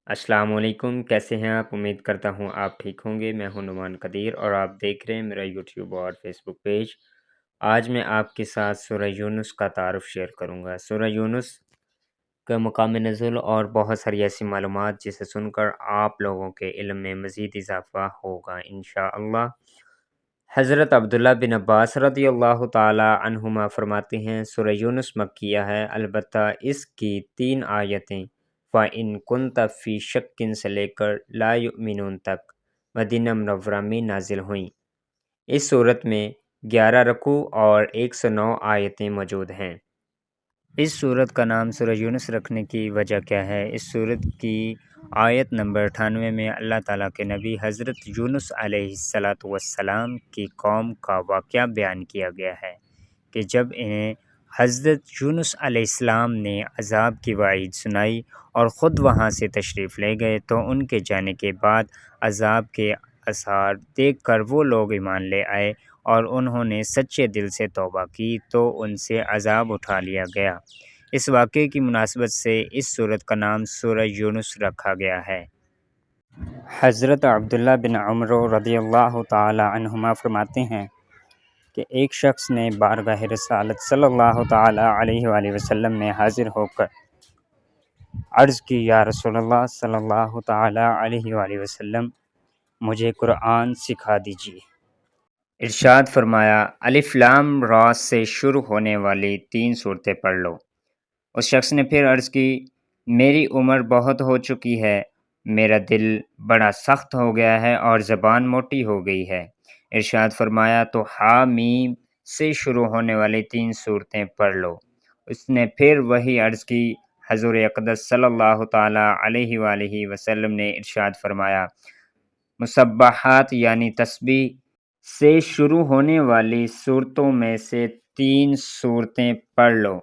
السلام علیکم، کیسے ہیں آپ؟ امید کرتا ہوں آپ ٹھیک ہوں گے۔ میں ہوں نعمان قدیر اور آپ دیکھ رہے ہیں میرا یوٹیوب اور فیس بک پیج۔ آج میں آپ کے ساتھ سورہ یونس کا تعارف شیئر کروں گا۔ سورہ یونس کا مقام نزول اور بہت ساری ایسی معلومات جسے سن کر آپ لوگوں کے علم میں مزید اضافہ ہوگا انشاءاللہ۔ حضرت عبداللہ بن عباس رضی اللہ تعالی عنہما فرماتے ہیں سورہ یونس مکیہ ہے، البتہ اس کی 3 آیتیں فَإِن كُنْتَ فِي شَكٍّ سے لے کر لا یؤمنون تک مدینہ منورہ میں نازل ہوئیں۔ اس صورت میں 11 رکوع اور 109 آیتیں موجود ہیں۔ اس صورت کا نام سورہ یونس رکھنے کی وجہ کیا ہے؟ اس صورت کی آیت نمبر 98 میں اللہ تعالیٰ کے نبی حضرت یونس علیہ السلام کی قوم کا واقعہ بیان کیا گیا ہے کہ جب انہیں حضرت یونس علیہ السلام نے عذاب کی وعید سنائی اور خود وہاں سے تشریف لے گئے تو ان کے جانے کے بعد عذاب کے آثار دیکھ کر وہ لوگ ایمان لے آئے اور انہوں نے سچے دل سے توبہ کی تو ان سے عذاب اٹھا لیا گیا۔ اس واقعے کی مناسبت سے اس سورت کا نام سورہ یونس رکھا گیا ہے۔ حضرت عبداللہ بن عمر رضی اللہ تعالی عنہما فرماتے ہیں کہ ایک شخص نے بارگاہ رسالت صلی اللہ تعالی علیہ وآلہ وسلم میں حاضر ہو کر عرض کی، یا رسول اللہ صلی اللہ تعالی علیہ وآلہ وسلم، مجھے قرآن سکھا دیجیے۔ ارشاد فرمایا، الف لام را سے شروع ہونے والی 3 سورتیں پڑھ لو۔ اس شخص نے پھر عرض کی، میری عمر بہت ہو چکی ہے، میرا دل بڑا سخت ہو گیا ہے اور زبان موٹی ہو گئی ہے۔ ارشاد فرمایا، تو حامیم سے شروع ہونے والی 3 سورتیں پڑھ لو۔ اس نے پھر وہی عرض کی۔ حضور اقدس صلی اللہ تعالی علیہ وآلہ وسلم نے ارشاد فرمایا، مسبحات یعنی تسبیح سے شروع ہونے والی سورتوں میں سے 3 سورتیں پڑھ لو۔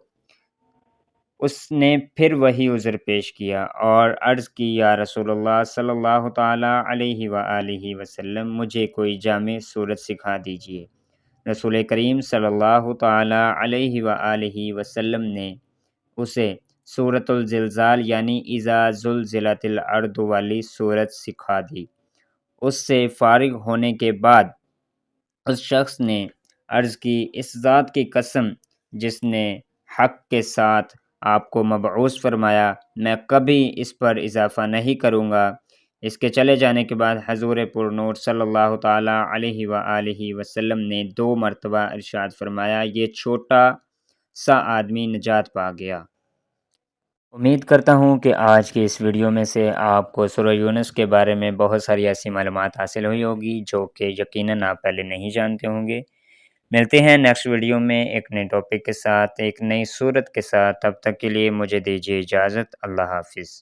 اس نے پھر وہی عذر پیش کیا اور عرض کی، یا رسول اللہ صلی اللہ تعالی علیہ وآلہ وسلم، مجھے کوئی جامع سورت سکھا دیجیے۔ رسول کریم صلی اللہ تعالی علیہ وآلہ وسلم نے اسے سورۃ الزلزال یعنی اذا زلزلت الارض والی سورت سکھا دی۔ اس سے فارغ ہونے کے بعد اس شخص نے عرض کی، اس ذات کی قسم جس نے حق کے ساتھ آپ کو مبعوث فرمایا، میں کبھی اس پر اضافہ نہیں کروں گا۔ اس کے چلے جانے کے بعد حضور پر نور صلی اللہ تعالی علیہ وآلہ وسلم نے 2 مرتبہ ارشاد فرمایا، یہ چھوٹا سا آدمی نجات پا گیا۔ امید کرتا ہوں کہ آج کی اس ویڈیو میں سے آپ کو سورہ یونس کے بارے میں بہت ساری ایسی معلومات حاصل ہوئی ہوگی جو کہ یقیناً آپ پہلے نہیں جانتے ہوں گے۔ ملتے ہیں نیکسٹ ویڈیو میں ایک نئے ٹاپک کے ساتھ، ایک نئی صورت کے ساتھ۔ تب تک کے لیے مجھے دیجیے اجازت۔ اللہ حافظ۔